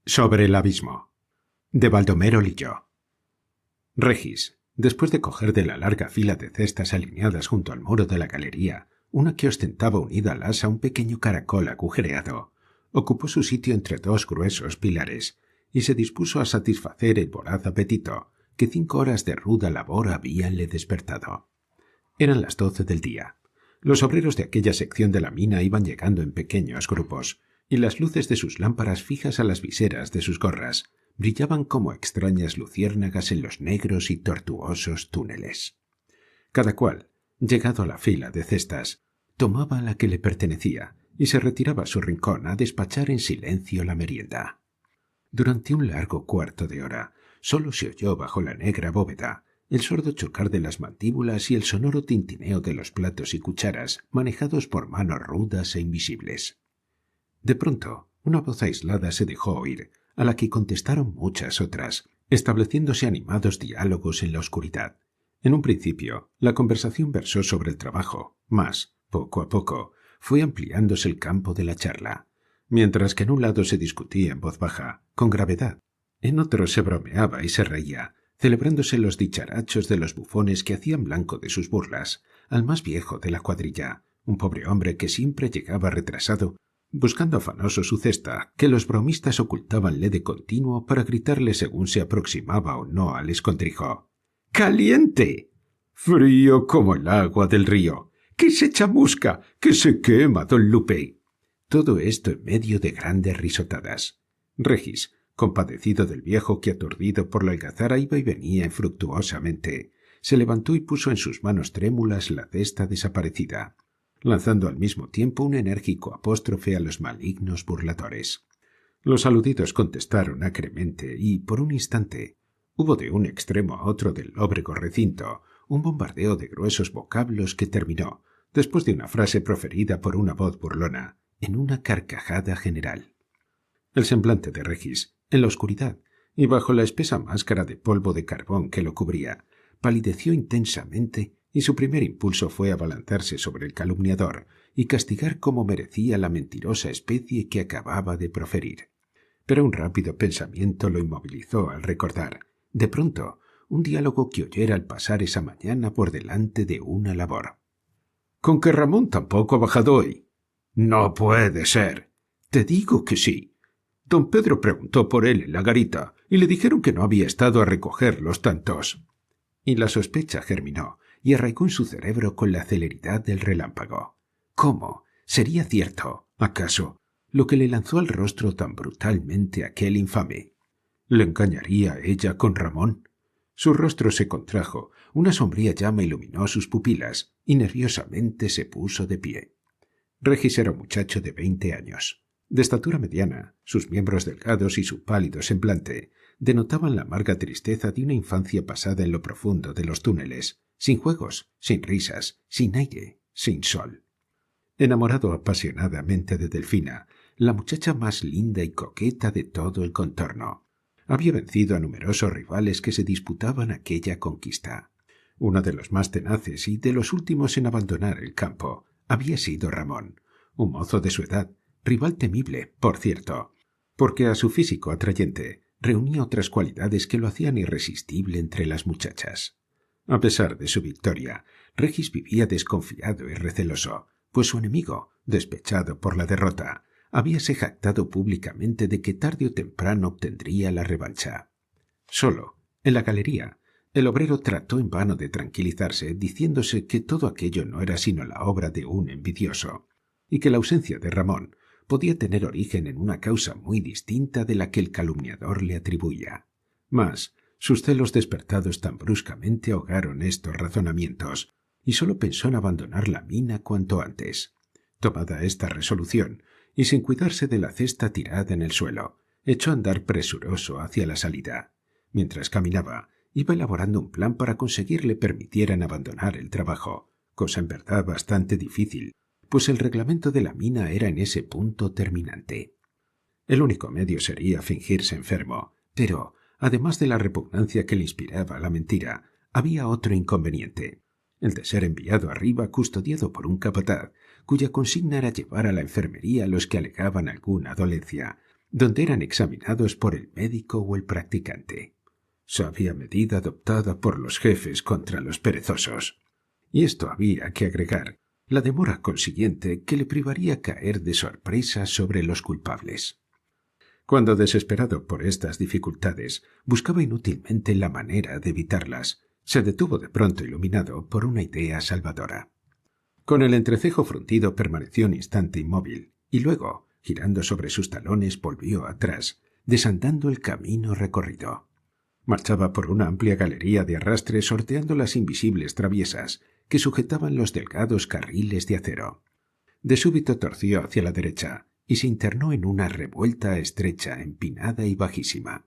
Sobre el abismo, de Baldomero Lillo. Regis, después de coger de la larga fila de cestas alineadas junto al muro de la galería, una que ostentaba unida al asa un pequeño caracol agujereado, ocupó su sitio entre dos gruesos pilares y se dispuso a satisfacer el voraz apetito que 5 horas de ruda labor habíanle despertado. Eran las 12 del día. Los obreros de aquella sección de la mina iban llegando en pequeños grupos, y las luces de sus lámparas fijas a las viseras de sus gorras brillaban como extrañas luciérnagas en los negros y tortuosos túneles. Cada cual, llegado a la fila de cestas, tomaba la que le pertenecía y se retiraba a su rincón a despachar en silencio la merienda. Durante un largo cuarto de hora, solo se oyó bajo la negra bóveda el sordo chocar de las mandíbulas y el sonoro tintineo de los platos y cucharas manejados por manos rudas e invisibles. De pronto, una voz aislada se dejó oír, a la que contestaron muchas otras, estableciéndose animados diálogos en la oscuridad. En un principio, la conversación versó sobre el trabajo, mas, poco a poco, fue ampliándose el campo de la charla, mientras que en un lado se discutía en voz baja, con gravedad, en otro se bromeaba y se reía, celebrándose los dicharachos de los bufones que hacían blanco de sus burlas al más viejo de la cuadrilla, un pobre hombre que siempre llegaba retrasado, buscando afanoso su cesta, que los bromistas ocultábanle de continuo para gritarle según se aproximaba o no al escondrijo. ¡Caliente! ¡Frío como el agua del río! ¡Que se chamusca! ¡Que se quema, don Lupe! Todo esto en medio de grandes risotadas. Regis, compadecido del viejo que aturdido por la algazara iba y venía infructuosamente, se levantó y puso en sus manos trémulas la cesta desaparecida, lanzando al mismo tiempo un enérgico apóstrofe a los malignos burladores. Los aludidos contestaron acremente y, por un instante, hubo de un extremo a otro del lóbrego recinto un bombardeo de gruesos vocablos que terminó, después de una frase proferida por una voz burlona, en una carcajada general. El semblante de Regis, en la oscuridad y bajo la espesa máscara de polvo de carbón que lo cubría, palideció intensamente y su primer impulso fue abalanzarse sobre el calumniador y castigar como merecía la mentirosa especie que acababa de proferir. Pero un rápido pensamiento lo inmovilizó al recordar, de pronto, un diálogo que oyera al pasar esa mañana por delante de una labor. «¿Con que Ramón tampoco ha bajado hoy?» «No puede ser». «Te digo que sí. Don Pedro preguntó por él en la garita y le dijeron que no había estado a recoger los tantos». Y la sospecha germinó y arraigó en su cerebro con la celeridad del relámpago. ¿Cómo? ¿Sería cierto, acaso, lo que le lanzó al rostro tan brutalmente aquel infame? ¿Le engañaría ella con Ramón? Su rostro se contrajo, una sombría llama iluminó sus pupilas y nerviosamente se puso de pie. Regis era un muchacho de 20 años. De estatura mediana, sus miembros delgados y su pálido semblante denotaban la amarga tristeza de una infancia pasada en lo profundo de los túneles, sin juegos, sin risas, sin aire, sin sol. Enamorado apasionadamente de Delfina, la muchacha más linda y coqueta de todo el contorno, había vencido a numerosos rivales que se disputaban aquella conquista. Uno de los más tenaces y de los últimos en abandonar el campo había sido Ramón, un mozo de su edad, rival temible, por cierto, porque a su físico atrayente reunía otras cualidades que lo hacían irresistible entre las muchachas. A pesar de su victoria, Regis vivía desconfiado y receloso, pues su enemigo, despechado por la derrota, habíase jactado públicamente de que tarde o temprano obtendría la revancha. Solo, en la galería, el obrero trató en vano de tranquilizarse, diciéndose que todo aquello no era sino la obra de un envidioso, y que la ausencia de Ramón podía tener origen en una causa muy distinta de la que el calumniador le atribuía. Mas sus celos despertados tan bruscamente ahogaron estos razonamientos, y sólo pensó en abandonar la mina cuanto antes. Tomada esta resolución, y sin cuidarse de la cesta tirada en el suelo, echó a andar presuroso hacia la salida. Mientras caminaba, iba elaborando un plan para conseguir le permitieran abandonar el trabajo, cosa en verdad bastante difícil, pues el reglamento de la mina era en ese punto terminante. El único medio sería fingirse enfermo, pero, además de la repugnancia que le inspiraba la mentira, había otro inconveniente, el de ser enviado arriba custodiado por un capataz, cuya consigna era llevar a la enfermería a los que alegaban alguna dolencia, donde eran examinados por el médico o el practicante. Sabia medida adoptada por los jefes contra los perezosos. Y esto había que agregar la demora consiguiente que le privaría caer de sorpresa sobre los culpables. Cuando, desesperado por estas dificultades, buscaba inútilmente la manera de evitarlas, se detuvo de pronto iluminado por una idea salvadora. Con el entrecejo fruncido permaneció un instante inmóvil y luego, girando sobre sus talones, volvió atrás, desandando el camino recorrido. Marchaba por una amplia galería de arrastre sorteando las invisibles traviesas que sujetaban los delgados carriles de acero. De súbito torció hacia la derecha y se internó en una revuelta estrecha, empinada y bajísima.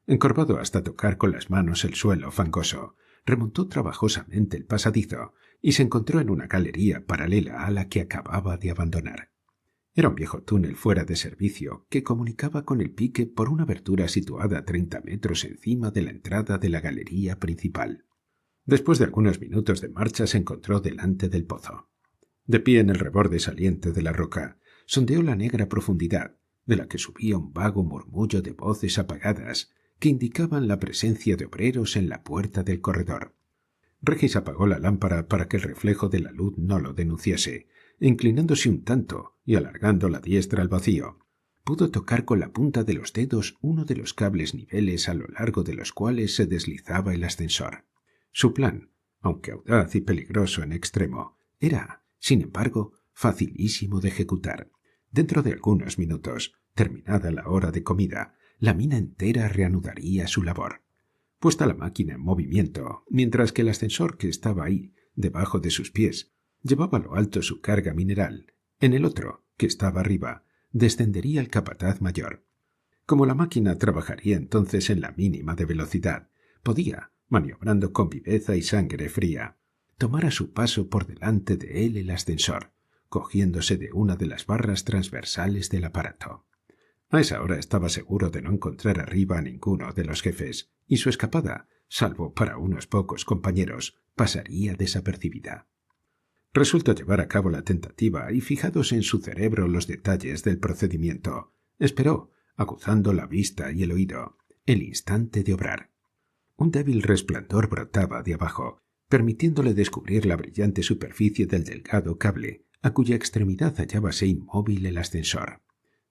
Encorvado hasta tocar con las manos el suelo fangoso, remontó trabajosamente el pasadizo y se encontró en una galería paralela a la que acababa de abandonar. Era un viejo túnel fuera de servicio que comunicaba con el pique por una abertura situada 30 metros encima de la entrada de la galería principal. Después de algunos minutos de marcha se encontró delante del pozo. De pie en el reborde saliente de la roca, sondeó la negra profundidad, de la que subía un vago murmullo de voces apagadas que indicaban la presencia de obreros en la puerta del corredor. Regis apagó la lámpara para que el reflejo de la luz no lo denunciase, e inclinándose un tanto y alargando la diestra al vacío, pudo tocar con la punta de los dedos uno de los cables niveles a lo largo de los cuales se deslizaba el ascensor. Su plan, aunque audaz y peligroso en extremo, era, sin embargo, facilísimo de ejecutar. Dentro de algunos minutos, terminada la hora de comida, la mina entera reanudaría su labor. Puesta la máquina en movimiento, mientras que el ascensor que estaba ahí, debajo de sus pies, llevaba a lo alto su carga mineral, en el otro, que estaba arriba, descendería el capataz mayor. Como la máquina trabajaría entonces en la mínima de velocidad, podía, maniobrando con viveza y sangre fría, tomar a su paso por delante de él el ascensor, cogiéndose de una de las barras transversales del aparato. A esa hora estaba seguro de no encontrar arriba a ninguno de los jefes, y su escapada, salvo para unos pocos compañeros, pasaría desapercibida. Resuelto llevar a cabo la tentativa y fijados en su cerebro los detalles del procedimiento, esperó, aguzando la vista y el oído, el instante de obrar. Un débil resplandor brotaba de abajo, permitiéndole descubrir la brillante superficie del delgado cable, a cuya extremidad hallábase inmóvil el ascensor.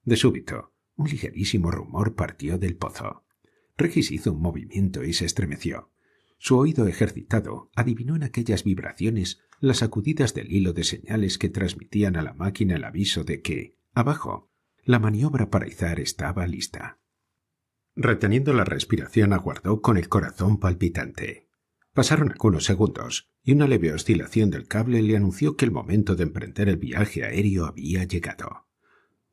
De súbito, un ligerísimo rumor partió del pozo. Regis hizo un movimiento y se estremeció. Su oído ejercitado adivinó en aquellas vibraciones las sacudidas del hilo de señales que transmitían a la máquina el aviso de que, abajo, la maniobra para izar estaba lista. Reteniendo la respiración, aguardó con el corazón palpitante. Pasaron algunos segundos, y una leve oscilación del cable le anunció que el momento de emprender el viaje aéreo había llegado.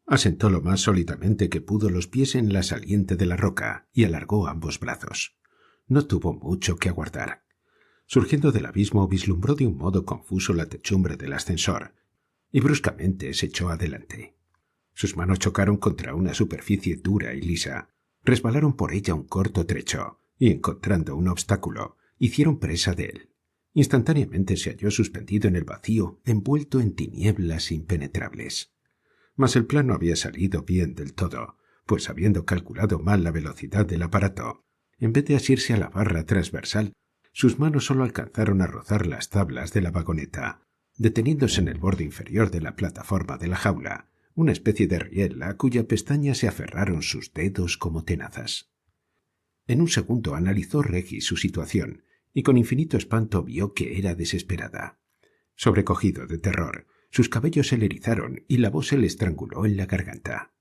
Asentó lo más sólidamente que pudo los pies en la saliente de la roca y alargó ambos brazos. No tuvo mucho que aguardar. Surgiendo del abismo, vislumbró de un modo confuso la techumbre del ascensor, y bruscamente se echó adelante. Sus manos chocaron contra una superficie dura y lisa, resbalaron por ella un corto trecho, y encontrando un obstáculo, hicieron presa de él. Instantáneamente se halló suspendido en el vacío, envuelto en tinieblas impenetrables. Mas el plan no había salido bien del todo, pues habiendo calculado mal la velocidad del aparato, en vez de asirse a la barra transversal, sus manos solo alcanzaron a rozar las tablas de la vagoneta, deteniéndose en el borde inferior de la plataforma de la jaula, una especie de riel a cuya pestaña se aferraron sus dedos como tenazas. En un segundo analizó Regis su situación, y con infinito espanto vio que era desesperada. Sobrecogido de terror, sus cabellos se le erizaron y la voz se le estranguló en la garganta.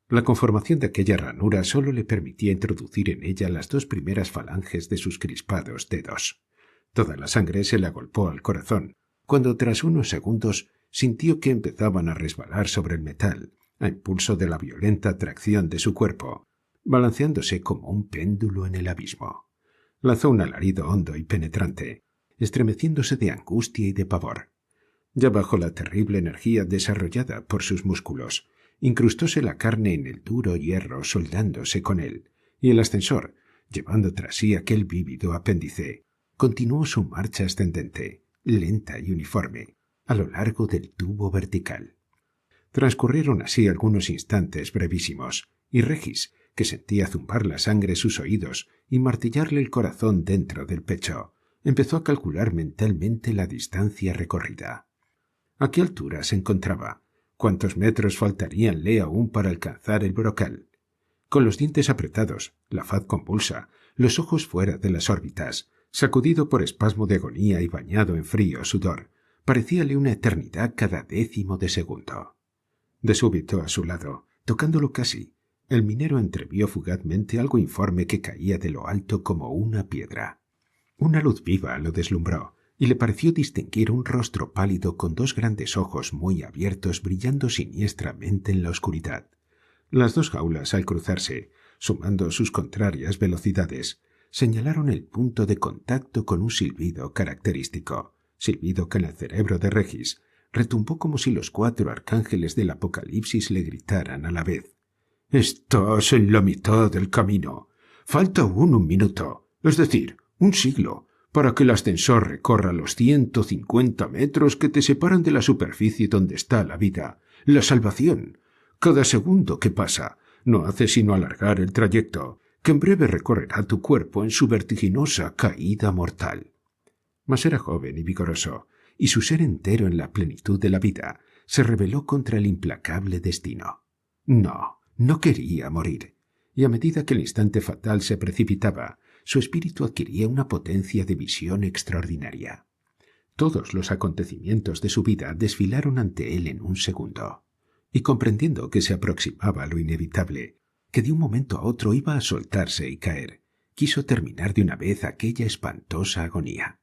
La conformación de aquella ranura solo le permitía introducir en ella las dos primeras falanges de sus crispados dedos. Toda la sangre se le agolpó al corazón, cuando tras unos segundos sintió que empezaban a resbalar sobre el metal, a impulso de la violenta atracción de su cuerpo, balanceándose como un péndulo en el abismo. Lanzó un alarido hondo y penetrante, estremeciéndose de angustia y de pavor. Ya bajo la terrible energía desarrollada por sus músculos, incrustóse la carne en el duro hierro soldándose con él, y el ascensor, llevando tras sí aquel vívido apéndice, continuó su marcha ascendente, lenta y uniforme, a lo largo del tubo vertical. Transcurrieron así algunos instantes brevísimos, y Regis, que sentía zumbar la sangre sus oídos y martillarle el corazón dentro del pecho, empezó a calcular mentalmente la distancia recorrida. ¿A qué altura se encontraba? ¿Cuántos metros faltaríanle aún para alcanzar el brocal? Con los dientes apretados, la faz convulsa, los ojos fuera de las órbitas, sacudido por espasmo de agonía y bañado en frío sudor, parecíale una eternidad cada décimo de segundo. De súbito a su lado, tocándolo casi, el minero entrevió fugazmente algo informe que caía de lo alto como una piedra. Una luz viva lo deslumbró, y le pareció distinguir un rostro pálido con dos grandes ojos muy abiertos brillando siniestramente en la oscuridad. Las dos jaulas, al cruzarse, sumando sus contrarias velocidades, señalaron el punto de contacto con un silbido característico, silbido que en el cerebro de Regis retumbó como si los 4 arcángeles del Apocalipsis le gritaran a la vez: «Estás en la mitad del camino. Falta aún 1 minuto, es decir, 1 siglo, para que el ascensor recorra los 150 metros que te separan de la superficie donde está la vida, la salvación. Cada segundo que pasa no hace sino alargar el trayecto, que en breve recorrerá tu cuerpo en su vertiginosa caída mortal». Mas era joven y vigoroso, y su ser entero en la plenitud de la vida se rebeló contra el implacable destino. No quería morir, y a medida que el instante fatal se precipitaba, su espíritu adquiría una potencia de visión extraordinaria. Todos los acontecimientos de su vida desfilaron ante él en un segundo, y comprendiendo que se aproximaba lo inevitable, que de un momento a otro iba a soltarse y caer, quiso terminar de una vez aquella espantosa agonía.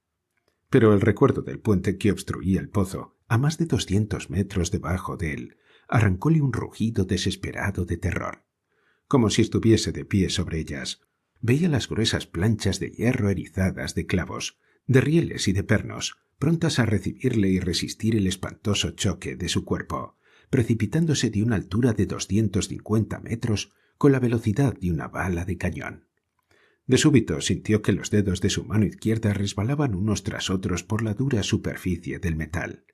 Pero el recuerdo del puente que obstruía el pozo, a más de 200 metros debajo de él, arrancóle un rugido desesperado de terror. Como si estuviese de pie sobre ellas, veía las gruesas planchas de hierro erizadas de clavos, de rieles y de pernos, prontas a recibirle y resistir el espantoso choque de su cuerpo, precipitándose de una altura de 250 metros con la velocidad de una bala de cañón. De súbito sintió que los dedos de su mano izquierda resbalaban unos tras otros por la dura superficie del metal.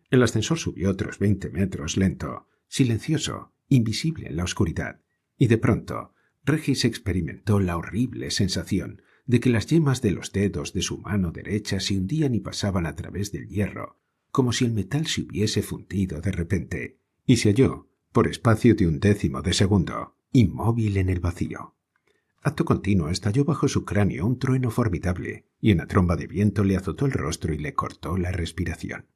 El ascensor subió otros 20 metros lento, silencioso, invisible en la oscuridad, y de pronto Regis experimentó la horrible sensación de que las yemas de los dedos de su mano derecha se hundían y pasaban a través del hierro, como si el metal se hubiese fundido de repente, y se halló, por espacio de 1/10 de segundo, inmóvil en el vacío. Acto continuo estalló bajo su cráneo un trueno formidable, y una tromba de viento le azotó el rostro y le cortó la respiración.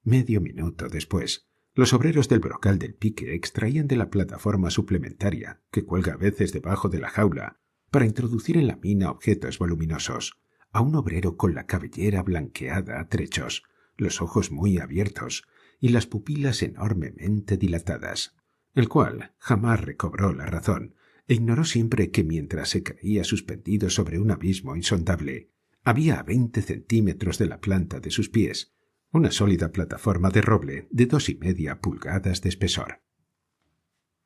Medio minuto después, los obreros del brocal del pique extraían de la plataforma suplementaria, que cuelga a veces debajo de la jaula, para introducir en la mina objetos voluminosos, a un obrero con la cabellera blanqueada a trechos, los ojos muy abiertos y las pupilas enormemente dilatadas, el cual jamás recobró la razón, e ignoró siempre que mientras se caía suspendido sobre un abismo insondable, había a 20 centímetros de la planta de sus pies una sólida plataforma de roble de 2,5 pulgadas de espesor.